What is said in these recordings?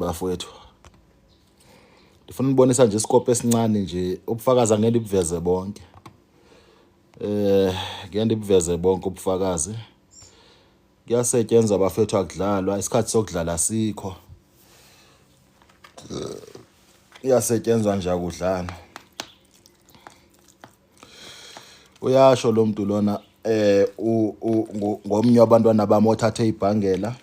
bafowethu. Ndifuna ukubonisa nje isikopho esincane nje, ubufakazi angeke ndibuveze bonke. Ngeke ndibuveze bonke ubufakazi. Kuyasetshenzwa bafowethu, akudlalwa, isikhathi sokudlala sikho. Iyasetshenzwa nje akudlala. Uyasho lo muntu lona ngomnye wabantwana bami othathe ibhangela.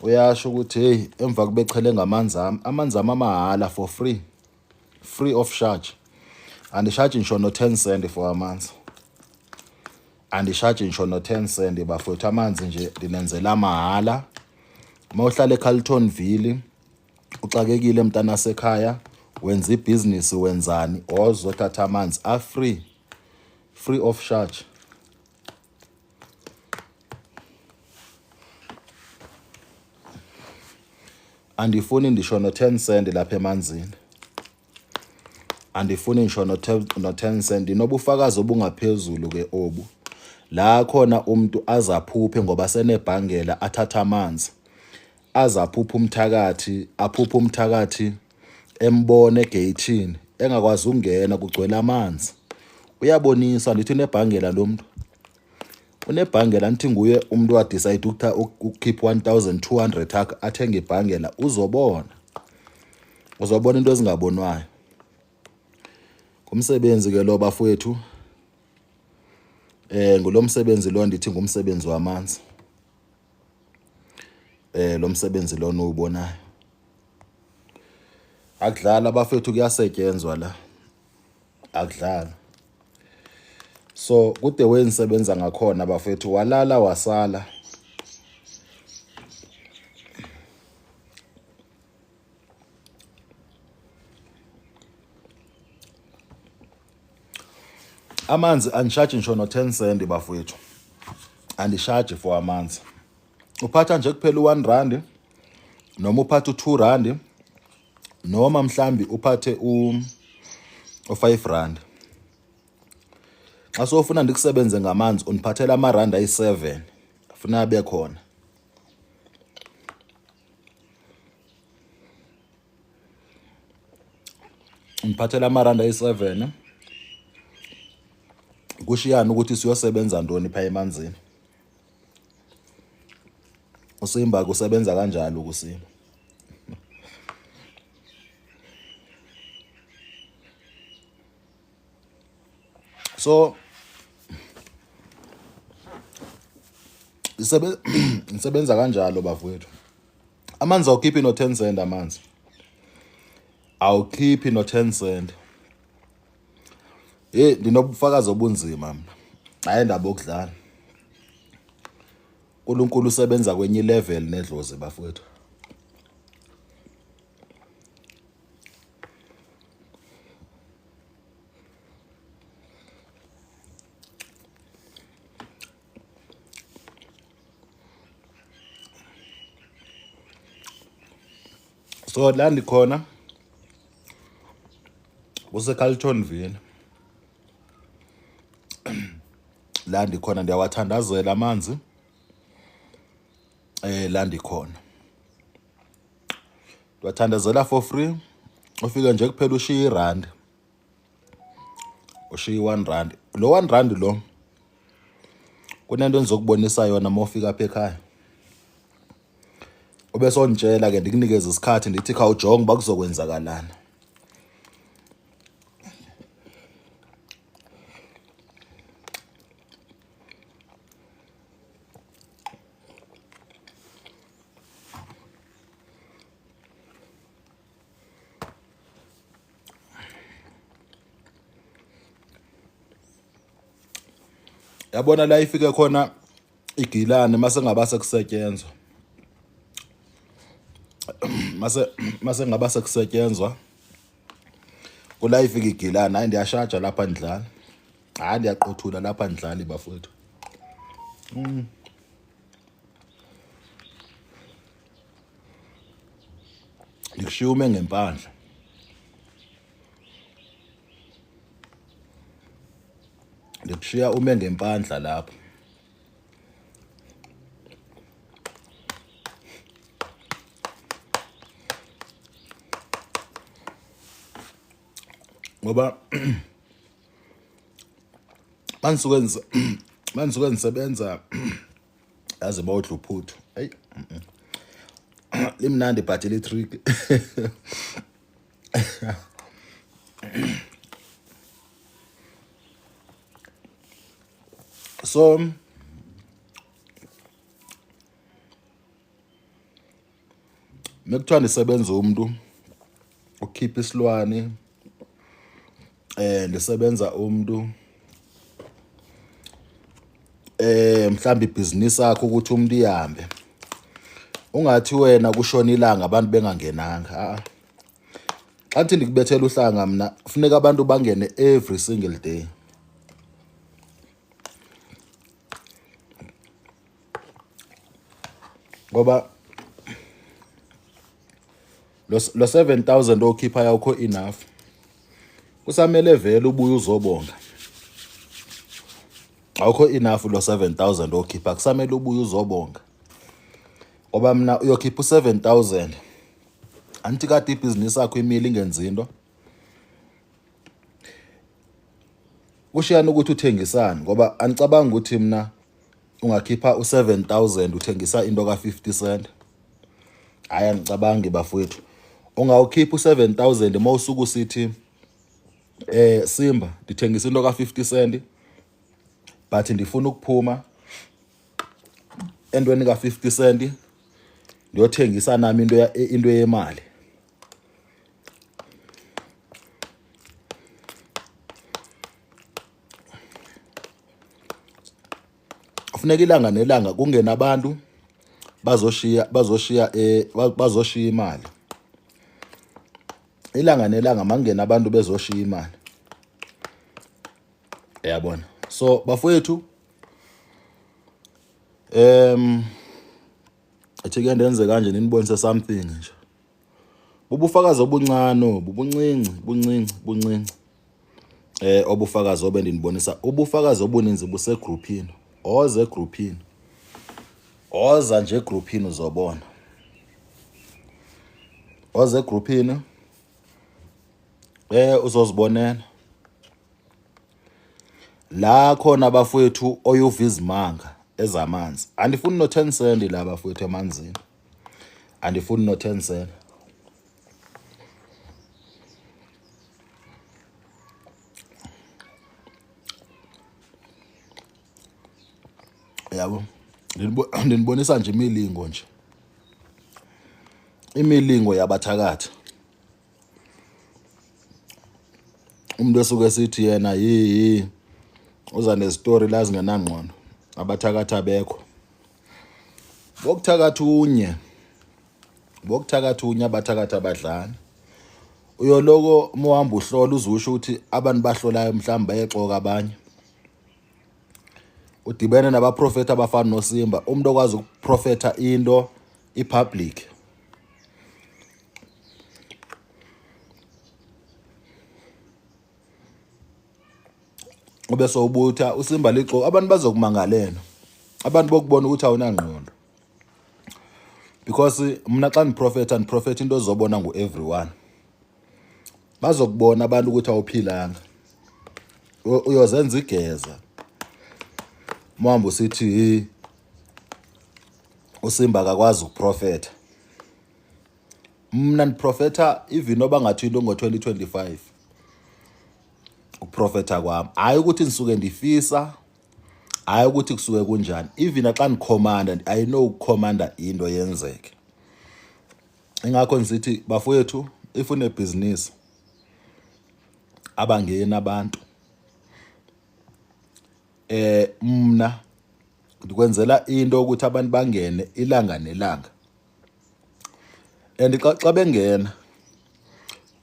Uyasho ukuthi hey, emva kubechele ngamanzi ami amahala for free of charge. Andishaji ngisho no 10 cent for amanzi. Andishaji ngisho no 10 cent bafowethu, amanzi nje ndinenzela mahala. Uma uhlala eCarltonville uxakekile mntana sekhaya, wenza ibhizinisi wenzani, ozothatha amanzi free of charge. Andifuni ndisho no 10 cent lapha emanzini. Andifuni ngisho no 10 cent. Inobufakazi obungaphezulu ke obu. La khona umuntu azaphuphe ngoba senebhangela athatha amanzi. Azaphupha umthakathi, aphupha umthakathi embone egate engakwazi ukungena kugcwele amanzi. Uyabonisa ndithi unebhangela lo muntu. Unebhangela nithi nguye umuntu wa decide ukukhipha 1200 athenga ibhangela, uzobona into ezingabonwayo. Kumsebenzi ke lo bafowethu, ngulo msebenzi lo ndithi ngumsebenzi wamanzi. Lo msebenzi lo uwubonayo. Akudlala bafowethu, kuyasetshenzwa la. Akudlala. So kude wenisebenza ngakhona bafowethu, walala wasala. Amanzi anishaji ngisho no 10 cent bafowethu. Andishaji for amanzi. Uphatha nje kuphela u1 rand, noma uphatha u2 rand, noma mhlambi uphathe u5 rand. Xa sofuna ndikusebenze ngamanzi uniphathela amarandi ayi7, afuna abe khona. Uniphathela amarandi ayi7. Kushiyana ukuthi siyosebenza ndoni pha emanzini. Usimba kusebenza kanjalo ukusimba. So isebenza kanjalo bafowethu. Amanzi awukhiphi no 10 cent amanzi. Awukhiphi no 10 cent. Ndinobufakazi obunzima mina. Hayi indaba okudlala. uNkulunkulu usebenza kwenye level nedlozi bafowethu. So la ndikhona kuseCarltonville. La ndikhona ndiyawathandazela amanzi. La ndikhona ndiwathandazela for free. Ufika nje kuphela ushiya irandi, ushiya 1 rand. Lo 1 rand lo kunento endizokubonisa yona uma ufika apha ekhaya. Ube sonitshela ke ndikunikeze isikhathi ndithi khawujonga uba kuzokwenzakalana. Yabona la ifike khona igilane mase ngaba sekusetshenzwa. Mase ngaba sekusetshenzwa kula ifike igilane. Hayi ndiyashaja lapha ndidlala. Hayi ndiyaqothula lapha ndidlala bafowethu. Ndikushiya ume ngempandla. Ndikushiya ume ngempandla lapha. ngoba manisuke nisebenza yazi bawudla uphuthu hey limnandi but trick. So mekuthiwa nisebenza umuntu ukhipha isilwane nisebenza umuntu mhlawumbe ibhizinisi yakho ukuthi umuntu ihambe ungathi wena kushona ilanga abantu bengangenanga xa nithi nikubethela uhlanga mina kufuneka abantu bangene every single day. Ngoba lo 7,000 okhipha yakho enough kusamele vele ubuye uzobonga. Awukho enough lo 7,000 okhipha kusamele ubuye uzobonga. Ngoba mina uyokhipha u7,000 anti kade ibhizinisi yakho imile ingenzi into kushiyana ukuthi uthengisani ngoba anicabanga ukuthi mina ungakhipha u7,000 uthengisa into ka50 cent. Hayi angicabangi bafowethu ungawukhipha u7,000 mawusuku sithi Simba ndithengisa into ka50 cent but ndifuna ukuphuma endweni ka50 cent ndiyothengisa nami into yemali. Kufuneka ilanga nelanga kungena abantu bazoshiya imali. Ilanga nelanga mangena abantu bezoshiya imali. Yabona. So bafowethu athi ke ndenze kanje ninibonise something nje. Ubufakazi obuncane buncinci. Obufakazi obendinibonisa ubufakazi obuninzi busegroupini. Oze groupini. Oza nje groupini uzobona. Oze groupini uzozibonela. La khona abafowethu oyuva izimanga ezamanzi. Andifuni no 10 cent la bafowethu emanzini. Andifuni no 10 cent. Yabo. Ndinibonisa nje imilingo nje. Imilingo yabathakathi. Umuntu esuke sithi yena uza nestory lazingenangqondo. Abathakathi abekho. Bokuthakathi unye abathakathi abadlana. Uyoloko mohamba uhlola uzusho ukuthi abantu bahlolayo mhlawumbe bayexoka abanye. Udibene nabaprofeti abafana noSimba umuntu okwazi ukuprofeta into ipublic. Ube sobutha uSimba lixoka abantu bazokumangalela. Abantu bokubona ukuthi awunangqondo. Because mina xa niprofeta into ozobona ngueveryone. Bazokubona abantu ukuthi awuphilanga. Uyozenza igeza. Mawamba usithi uSimba akakwazi ukuprofeta. Mina niprofeta even noba ngathi into ngo2025. Ukuprofeta kwami hayi ukuthi nisuke ndifisa hayi ukuthi kusuke kunjani even xa nicommanda I know ukucommanda into yenzeke. Ingakho nisithi bafowethu if une business abangena abantu mna ndikwenzela into ukuthi abantu bangene ilanga nelanga. And xa bengena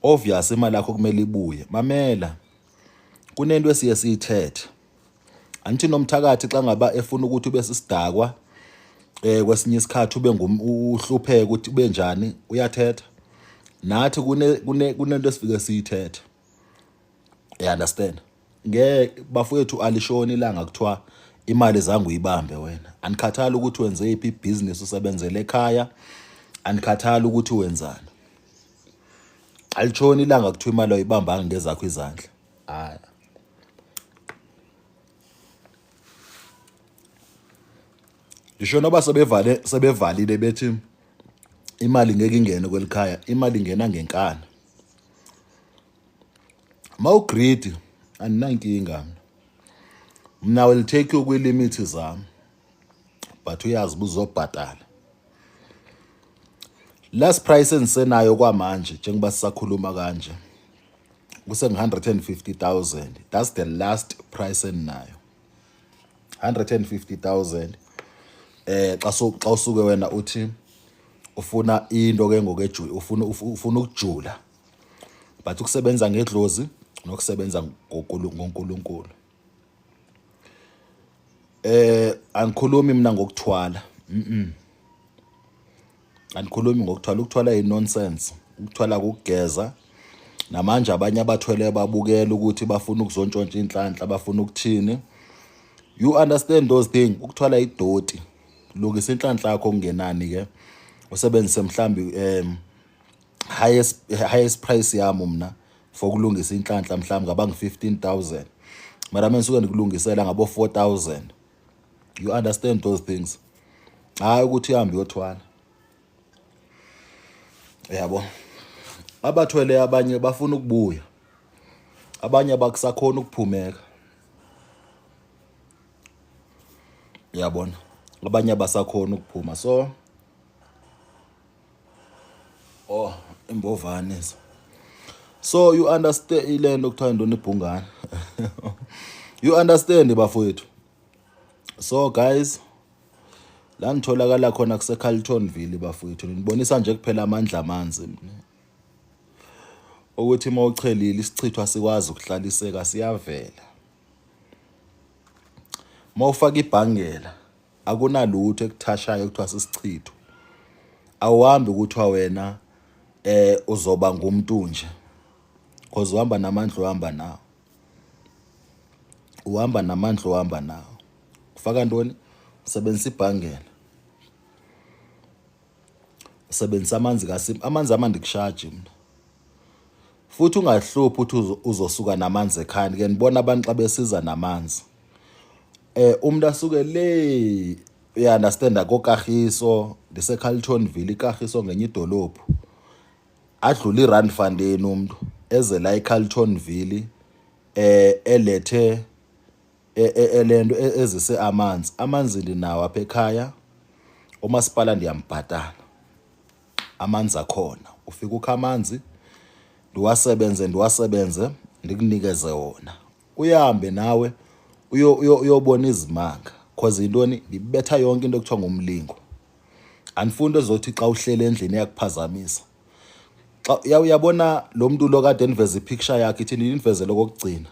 obvious imali yakho kumele ibuye. Mamela kunento esiye siyithethe. Anthi nomthakathi xa ngaba efuna ukuthi ube sisidakwa kwesinye isikhathi ube uhlupheke ukuthi ube njani uyathetha. Nathi kunento esifike siyithethe. You understand? Bafowethu alishoni ilanga kuthiwa imali zangu uyibambe wena. Anikhathali ukuthi wenze iphi business usebenzele ekhaya. Anikhathali ukuthi wenzani. Alitshoni ilanga kuthiwa imali ayibambanga ngezakho izandla. Hayi. Ngisho noba sebevalile bethi imali ngeke ingene kwelikhaya, imali ingena ngenkani. Mawugreedy aninankinga. Mina will take you kwi-limit zami, but uyazi buzobhatala. Last price engisenayo kwamanje njengoba sisakhuluma kanje kuse-150,000. That's the last price eninayo. 150,000. Xa usuke wena uthi ufuna into ke ngokejuli, ufuna ukujula. But ukusebenza ngedlozi nokusebenza ngoNkulunkulu. Angikhulumi mina ngokuthwala. Angikhulumi ngokuthwala. Ukuthwala i-nonsense. Ukuthwala ukugeza. Namanje abanye abathwele babukela ukuthi bafuna ukuzontshontsha inhlanhla, bafuna ukuthini. You understand those things. Ukuthwala idoti. Lungisa inhlanhla yakho kungenani ke. Usebenzise mhlambi highest price yami mina for ukulungisa inhlanhla mhlambi ngaba ngi-15,000. Mara mina ngisuke ndikulungisela ngabo 4,000. You understand those things. Hayi ukuthi uhambe uyothwala. Yabo. Abathwele abanye bafuna ukubuya. Abanye abakusakhona ukuphumeka. Yabona. Abanye abasakhona ukuphuma. So imbovane. So you understand ilento okuthiwa intoni ibhungane. You understand bafowethu. So guys, la ngitholakala khona kuse Carltonville bafowethu. Nibonisa nje kuphela amandla amanzi. Ukuthi mawuchelile isichithwa sikwazi ukuhlaliseka siyavela. Mawufaka ibhangela akunalutho ekuthashayo ekuthiwa sisichitho. Awuhambi ukuthi wena uzoba ngumuntu nje. Because uhamba namandla uhamba nawo. Uhamba namandla uhamba nawo. Ufaka ntoni? Usebenzisa ibhangela. Usebenzisa amanzi kaSimphi. Amanzi amandi kushaje mina. Futhi ungahluphi ukuthi uzosuka namanzi ekhaya. Ke nibona abantu xa besiza namanzi. Umuntu asuke le uya understand koKagiso ndise Carltonville iKagiso ngenye idolophu. Adlula iRandfontein umuntu eze la eCarltonville elethe elento ezise amanzi ndinawo apha ekhaya. Umasipala ndiyambhatala. Amanzi akhona. Ufika ukha amanzi ndiwasebenze ndikunikeze wona. Uyahambe nawe uyobona izimanga. Cause intoni ibetha yonke into ekuthiwa ngumlingo. Anifuni ezothi xa uhlele endlini yakuphazamisa. Xa uyabona lo muntu lo kade niveza ipicture yakhe ithi ninivezele kokugcina.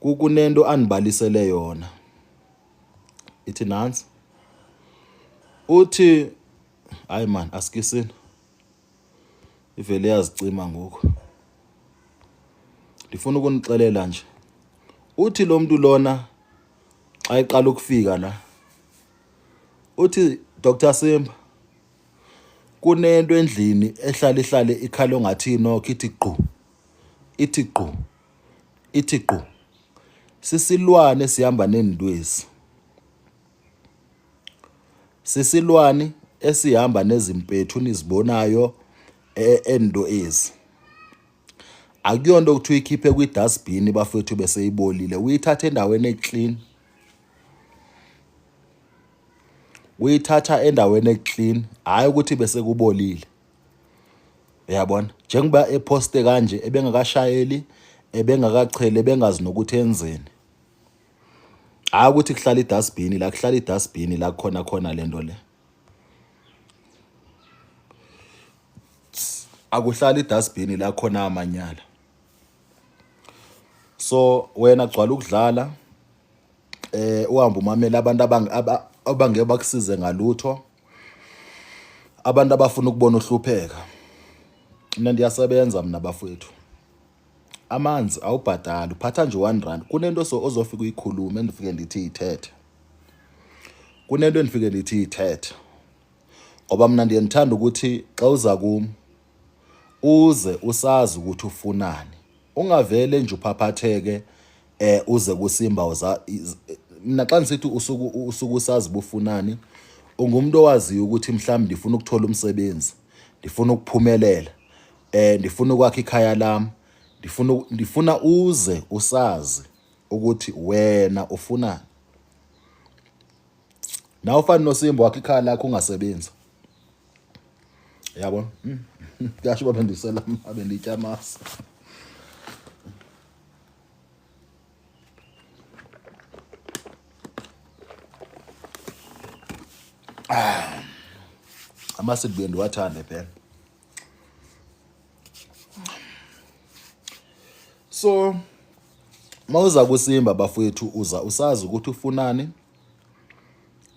Kunento anibalisele yona. Ithi nansi. Uthi hayi man asikisini. Ivele yazicima ngoku. Ndifuna ukunixelela nje. Uthi lo muntu lona xa eqala ukufika la. Uthi Dr. Simba kunento endlini ihlale ikhalo ngathi inokho ithi gqu. Ithi gqu. Ithi gqu. Sisilwane sihamba nendwezi. Sisilwane esihamba nezimpethu nizibonayo endo ezi. Akuyonto ukuthi uyikhiphe kwi-dustbin bafethu bese ibolile. Uyithatha endaweni eclean. Uyithatha endaweni eclean, hayi ukuthi bese kubolile. Uyabona? Njengoba eposte kanje ebengakashayeli, ebengakachele, ebengazi nokuthi enzeni. Hayi ukuthi kuhlala i-dustbin la, kuhlala i-dustbin la khona lento le. Akuhlala i-dustbin la khona amanyala. So wena gcwala ukudlala uhamba umamela abantu abangeke bakusize ngalutho. Abantu abafuna ukubona uhlupheka. Mina ndiyasebenza mina bafowethu. Amanzi awubhadala, uphatha nje 1 rand. Kunento ozofika uyikhulume endifike ndithi ithethe. Kunento endifike ndithi ithethe. Ngoba mina ndiyandithanda ukuthi xa uza kimi uze usazi ukuthi ufunani. Ungavele nje uphaphatheke uze kuSimba mina xa ngisithi usuku usazi bufunani, ungumuntu owaziyo ukuthi mhlawumbe ndifuna ukuthola umsebenzi, ndifuna ukuphumelela, ndifuna ukwakha ikhaya lami, ndifuna uze usazi ukuthi wena ufunani. Na ufana noSimba wakhe ikhaya lakho ungasebenzi. Yabo? Kasho babe ndisela abe nditya amasi. Amasi ndibuye ndiwathande phela. So mawuza kuSimba bafowethu uza usazi ukuthi ufunani.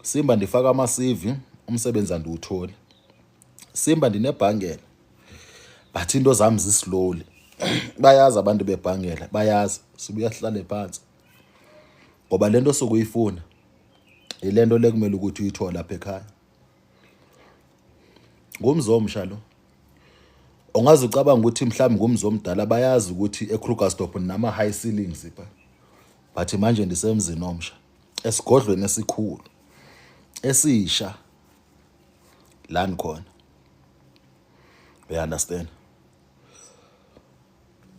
Simba ndifaka ama-CV, umsebenzi andiwutholi. Simba ndinebhangela, but into zami zislowly. Bayazi abantu bebhangela, bayazi. Sibuya sihlale phansi. Ngoba lento sokuyifuna ilento lekumele ukuthi uyithola lapha ekhaya. Ngumzomsha lo. Ungaze ucabanga ukuthi mhlawumbe ngumzomdala, bayazi ukuthi eKrugersdorp nama high ceilings pha. But manje ndisemzini omsha, esigodlweni esikhulu, esisha la nikhona. You understand?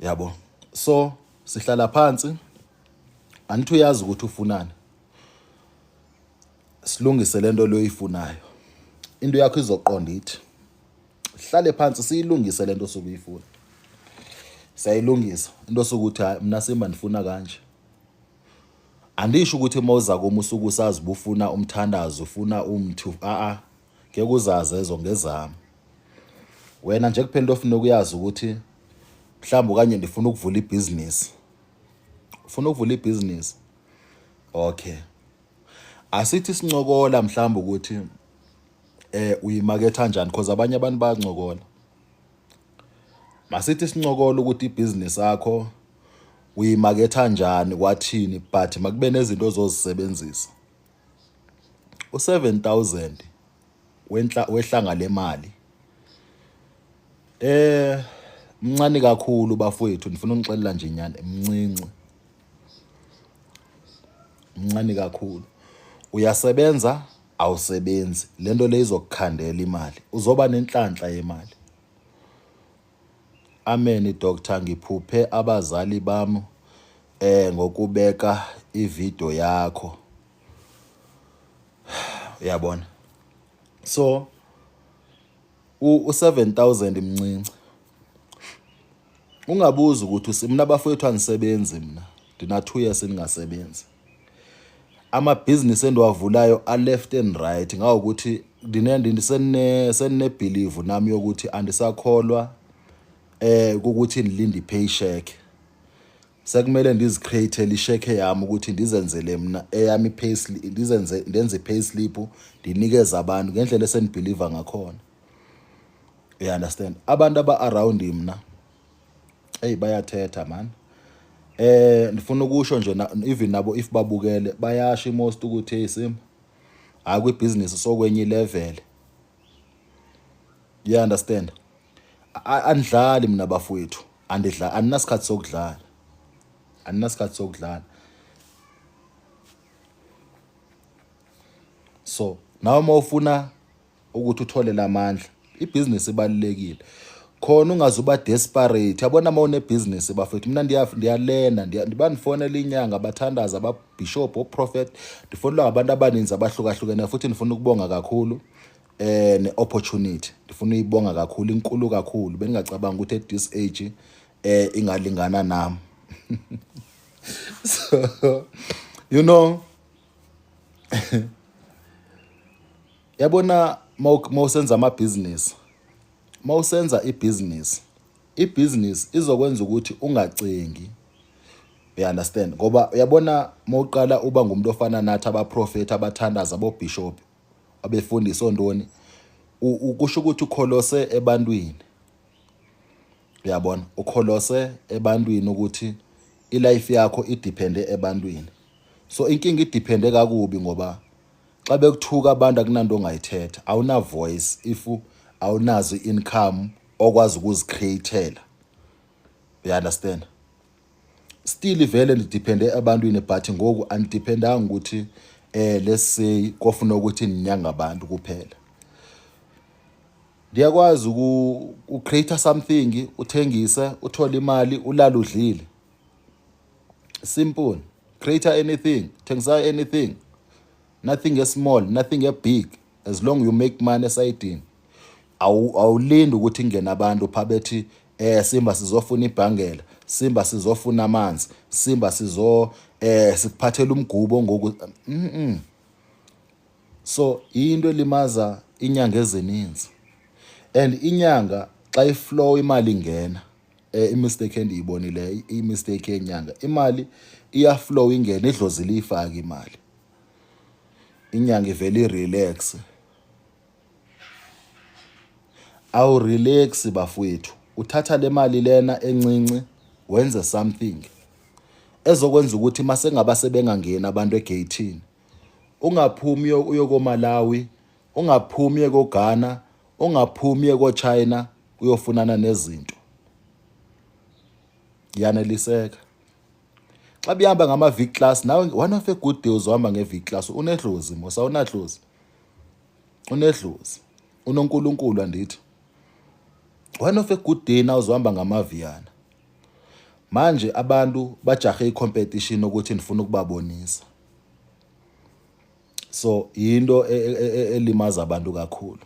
Yabo. So sihlala phansi, anithi uyazi ukuthi ufunani. Silungise lento loyifunayo. Into yakho izoqonda ithi hlale phansi siyilungise lento sokuyifuna. Sayilungisa into sokuthi mina Simba ndifuna kanje. Andisho ukuthi mawuza kuma usuku usazi bufuna umthandazo, ufuna umthu. Ngeke uzaze ezo ngezami. Wena nje kuphela into ofuna ukuyazi ukuthi mhlawumbe kanye ndifuna ukuvula ibhizinisi. Ufuna ukuvula ibhizinisi? Okay. Asithi sincokola mhlawumbe ukuthi uyimaketha kanjani because abanye abantu bayancokola. Masithi sincokola ukuthi ibhizinisi yakho uyimaketha kanjani kwathini, but makube nezinto ozozisebenzisa. U7,000 wehlanga lemali mncane kakhulu bafowethu, ndifuna ungixelela nje inyani, mncinci. Mncane kakhulu. Uyasebenza awusebenzi, lento le izokukhandela imali, uzoba nenhlanhla yemali. Amen doctor, ngiphuphe abazali bami ngokubeka ivideo yakho. Uyabona? So u7,000 mncinci. Ungabuza ukuthi mina bafowethu angisebenzi, mina ndina 2 years ningasebenzi. Amabhizinisi endiwavulayo a left and right, ngawo ukuthi senine believe nami yokuthi andisakholwa ukuthi ndilinde paycheck. Sekumele ndizicreate isheke yami ukuthi ndizenzele mina eyami payslip, ndenze payslip ndinikeze abantu ngendlela esenibelieve ngakhona. You understand? Abantu aba around mina bayathetha man. Ndifuna ukusho nje even nabo if babukele bayasho most ukuthi hey Simba akwibusiness sokwenye level. You understand? Andidlali mina bafowethu, andinasikhathi sokudlala. Andinasikhathi sokudlala. So nawe mawufuna ukuthi uthole lamandla, ibusiness ibalekile. Khona ungazuba desperate. Yabona mawune business bafethu, mina ndiyalena ndibandifonela inyanga abathandaza ababishop oprophet, ndifonelwa abantu abaninzi abahlukahlukene, futhi ndifuna ukubonga kakhulu neopportunity. Ndifuna uyibonga kakhulu, inkulu kakhulu. Beningacabanga ukuthi at this age ingalingana nami. So you know, yabona mawusenza amabhizinisi, mawusenza ibhizinisi izokwenza ukuthi ungacengi. You understand? Ngoba uyabona mawuqala uba ngumuntu ofana nathi abaprofeti, abathandaza, abobishop, abefundisi ontoni, ukusho ukuthi ukholose ebantwini. Uyabona? Ukholose ebantwini ukuthi ilife yakho idepende ebantwini. So inkinga idepende kakubi ngoba xa bekuthuka abantu akunanto ongayithetha, awuna voice if awunazo income okwazi ukuzicreatela. You understand? Still vele ndidiphende ebantwini but ngoku andidependanga ukuthi let's say kofuna ukuthi ninyanga abantu kuphela. Ndiyakwazi ucreate something, uthengise, uthola imali, ulala udlile. Simple. Create anything, thengisa anything. Nothing is small, nothing is big. As long you make money esayidini. Awulindi ukuthi ingene abantu phabethi Simba sizofuna ibhangela, Simba sizofuna amanzi, Simba sikuphathela umgubo ngoku. So into elimaza inyanga ezininzi. And inyanga xa iflow imali ingena. Imistake endiyibonile, imistake yenyanga. Imali iyaflow ingene idlozi liyifaka imali. Inyanga ivele relax. Awu relax bafowethu. Uthatha le mali lena encinci wenze something ezokwenza ukuthi mase ngaba sebengangena abantu egatini. Ungaphumi uyokoMalawi, ungaphumi ekoGhana, ungaphumi ekoChina uyofunana nezinto. Yaneliseka. Xa bihamba ngama V class nawe one of a good deals uhamba nge V class unedlozi mosa unadlozi. Unedlozi. UNonkulunkulu andithi. One of a good day now uzohamba ngamaviyana. Manje abantu bajahe icompetition ukuthi nifuna ukubabonisa. So into elimaza abantu kakhulu.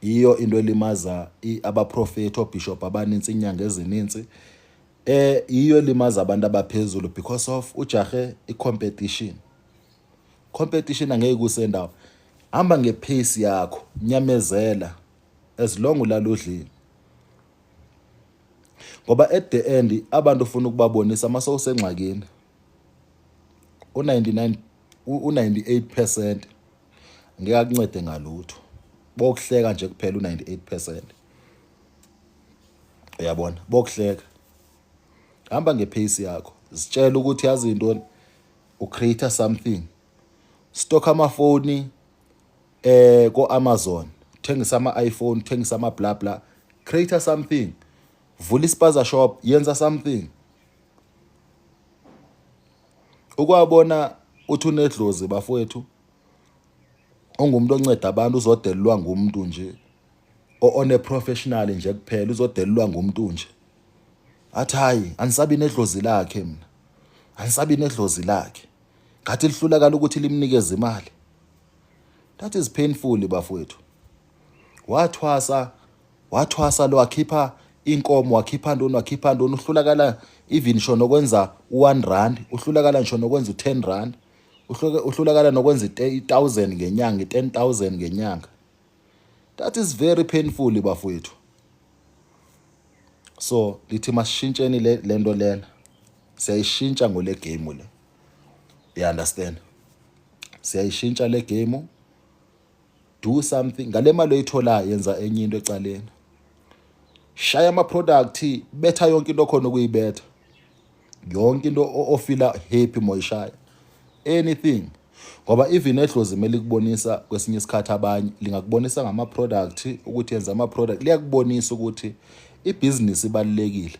Iyo into elimaza abaprofeti obishop abaninzi inyanga ezininzi. Iyo elimaza abantu abaphezulu because of ujahe icompetition. Competition angeke kusendawo. Hamba ngepace yakho, nyamezela. As long ulala udlile. Ngoba at the end abantu ufuna ukubabonisa mase usengxakini. U98% ngeke akuncede ngalutho. Bokuhleka nje kuphela u98%. Uyabona? Bokuhleka. Hamba ngepace yakho. Sitshela ukuthi yazi into ucreate something. Stock amafoni ko Amazon. Thengisa ama-iPhone, thengisa ama-blah blah. Create something. Vula ispaza shop, yenza something. Ukwabona uthi unedlozi bafowethu. Ungumuntu onceda abantu uzodelwa ngumuntu nje. One professional nje kuphela uzodelwa ngumuntu nje. Athi hayi, anisabi nedlozi lakhe mina. Anisabi nedlozi lakhe. Ngathi lihlulakala ukuthi limnikeze imali. That is painful bafowethu. Wathwasa lo wakhipha inkomo, wakhipha ndoni, uhlulakala even sho nokwenza u1 rand, uhlulakala ngisho nokwenza u10 rand, uhlulakala nokwenza 1000 ngenyanga, 10000 ngenyanga. That is very painful bafowethu. So lithi masishintsheni lento lena. Siyayishintsha ngole game le. You understand? Siyayishintsha le game. Do something. Ngale mali oyithola yenza enye into ecaleni. Shaya ama product, betha yonke into khona ukuyibetha. Yonke into ofila happy moyishaya. Anything. Ngoba even edlozi imeli kubonisa kwesinye isikhathi abanye lingakubonisa ngama product ukuthi yenza ama product. Liyakubonisa ukuthi ibusiness ibalekile.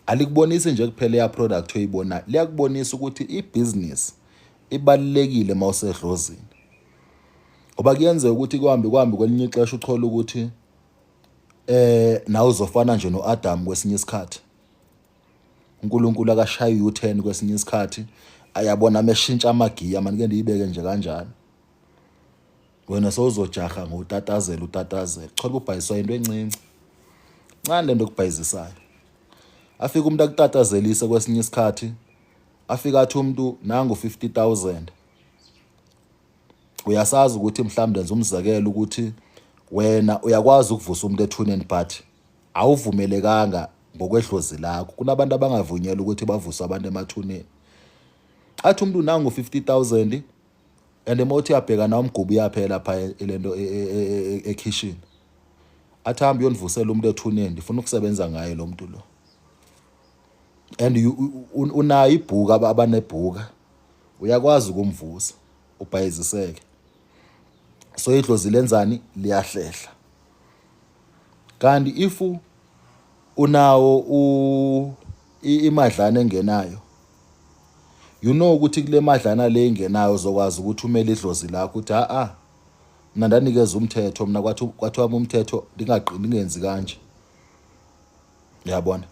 Alikubonisi nje kuphela ya product oyibona. Liyakubonisa ukuthi ibusiness ibalekile mawusedlozini. Ngoba kuyenza ukuthi kuhambe kwelinye ixesha uthola ukuthi nawe uzofana nje noAdam kwesinye isikhathi. uNkulunkulu akashaya u10 kwesinye isikhathi ayabona meshintsha amagiya manje ndiyibeke nje kanjani. Wena sowuzojaha ngotatazela chola ubhayiswa into encinci. Ncane ndokubhayizisayo. Afika umuntu akutatazelise kwesinye isikhathi. Afika athi umuntu nangu 50000. Uyasazi ukuthi mhlawumbe ndenza umzekelo ukuthi wena uyakwazi ukuvusa umuntu ethuneni but awuvumelekanga ngokwedlozi lakho. Kunabantu abangavunyelwa ukuthi bavuse abantu emathuneni. Athi umuntu nangu 50000 and emothi yabheka na umgubu yaphela lapha elento ekitchen. Athi hambe uyonivusela umuntu ethuneni ndifuna ukusebenza ngaye lo muntu lo. And unayo ibhuka abanebhuka. Uyakwazi ukumvusa ubhayiziseke. so idlozi lenzani liyahlehla. Kanti if unawo imadlana engenayo, you know ukuthi kule madlana le engenayo uzokwazi ukuthi umele idlozi lakho ukuthi mina ndanikeza umthetho, mina kwathiwa umthetho ndingenzi kanje. Uyabona?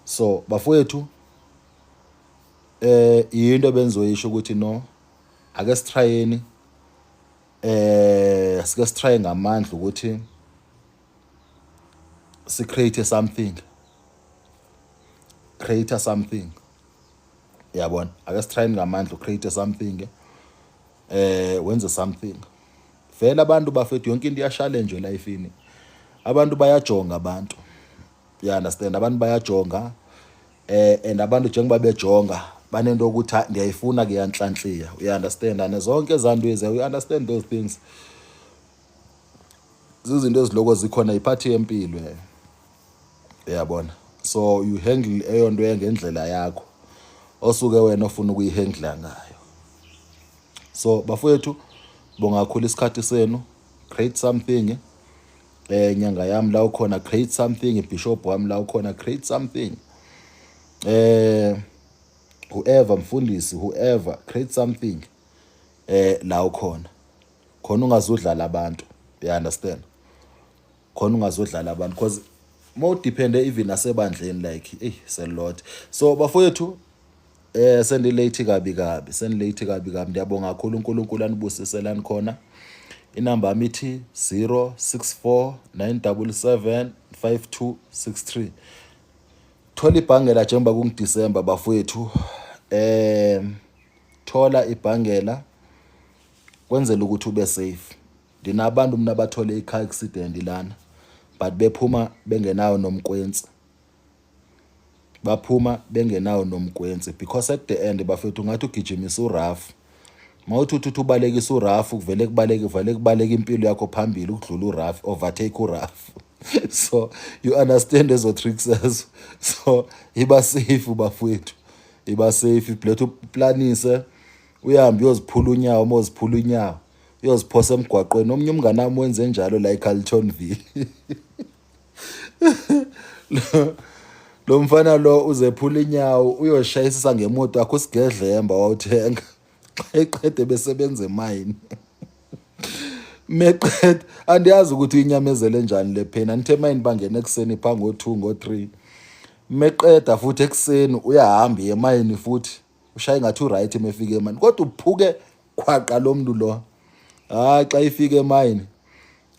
So bafowethu into benzoyisho ukuthi no, ake sitryeni sike sitry ngamandla ukuthi si create something. Yabona? Ake sitry ngamandla create something, wenze something. Vele abantu bafethu yonke into iya-challenge elifini. Abantu bayajonga abantu. You understand? Abantu bayajonga and abantu njengoba bejonga banento ukuthi ndiyayifuna ke yanhlanhliya. You understand? And zonke ezanto you understand those things. Zizinto eziloko zikhona iphathi yempilo. Uyabona? So you handle eyonto ngendlela yakho osuke wena ofuna ukuyihandla ngayo. So bafowethu bongakhula isikhathi senu, create something. Nyanga yami la ukhona create something, bishop wami la ukhona create something. Whoever mfundisi, whoever create something la ukhona. Khona ungazudlala abantu. You understand? Khona ungazudlala abantu because more depend even nasebandleni like it's a lot. So bafowethu sendilate kabi ndiyabonga kakhulu uNkulunkulu anibusiselani khona. Inamba yami ithi 064 977 5263. Thola ibhangela njengoba kungiDisemba bafowethu. Thola ibhangela kwenzela ukuthi ube safe. Ndinabantu mina bathole i-car accident lana but bephuma bengenayo nomkwenzi. Because at the end bafethu ngathi ugijimisa uRafu. Mawuthi ubalekisa uRafu kuvele kubaleka impilo yakho phambili ukudlula uRafu, overtake uRafu. So you understand ezo tricks ezo. So iba safe bafethu. Iba safe lethu planise uyahambe uyoziphula unyawo, moziphula unyawo uyoziphosa emgwaqweni. Omnye umngane wami wenze njalo la eCarltonville. Lo mfana lo uzephula inyawo uyoshayisisa ngemoto yakho usigedlemba wawuthenga. Xa eqede besebenza emayini. Meqeda andiyazi ukuthi inyamezele njani le phena. Nithe emayini bangena ekuseni phango 2 ngo3. Meqeda futhi ekuseni uyahamba emayini futhi ushaye ngathi uright mefika emayini. Kodwa uphuke khwaqa lo muntu lo. Xa ifika emayini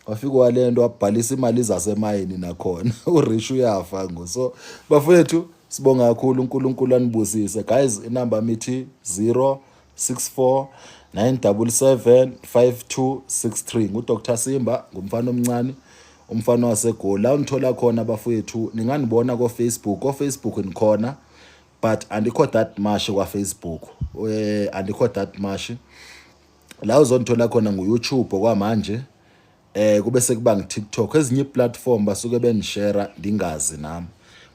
wafika walento wabhalisa imali zasemayini nakhona. Urish uyafa ngo. So bafethu sibonga kakhulu uNkulunkulu anibusise. Guys, inamba mithi 064 977 5263. nguDr Simba, ngumfana omncane, umfana waseGoli. La unithola khona bafethu, ninganibona ko-Facebook. Ko-Facebook nikhona but andikho that much kwa-Facebook. Andikho that much. La uzonithola khona ngu-YouTube okwamanje. Kube sekuba ngi-TikTok. Ezinye platform basuke benishare ndingazi nami.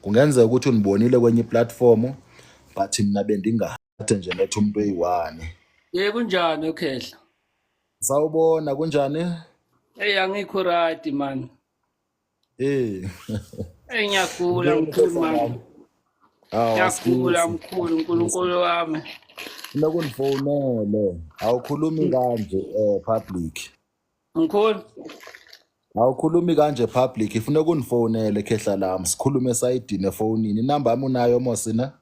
Kungenzeka ukuthi unibonile kwenye platform but mina bendingathe nje lethu umuntu oyi-1. Kunjani uKhehla? Sawubona kunjani? Angikho right man. Ngiyagula mkhulu man. Ngiyagula mkhulu uNkulunkulu wami. Funa kunifonele. Awukhulumi kanje public. Mkhulu. Awukhulumi kanje public. Ifuna kunifonele Khehla lami. Sikhulume sayidini efonini. Inamba yami unayo Mosina?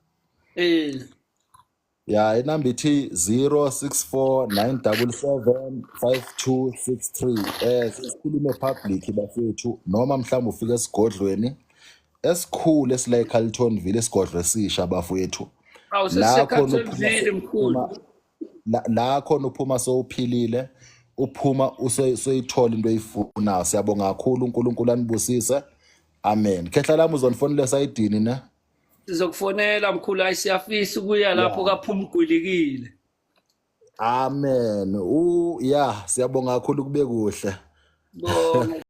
Ya, inamba ithi 064 977 5263. Sikhulume public bafethu noma mhlawumbe ufika esigodlweni esikhulu esila eCarltonville, esigodlo esisha bafethu. La khona uphuma sowuphilile, uphuma usoyithola into oyifunayo. Siyabonga kakhulu uNkulunkulu anibusise. Amen. Khehla lami uzonifonela sayidini na? Sizokufonela mkhulu, ayisiyafisa ukuya lapho kaphuma ugwilikile. Amen. Siyabonga kakhulu kube kuhle. Bonke.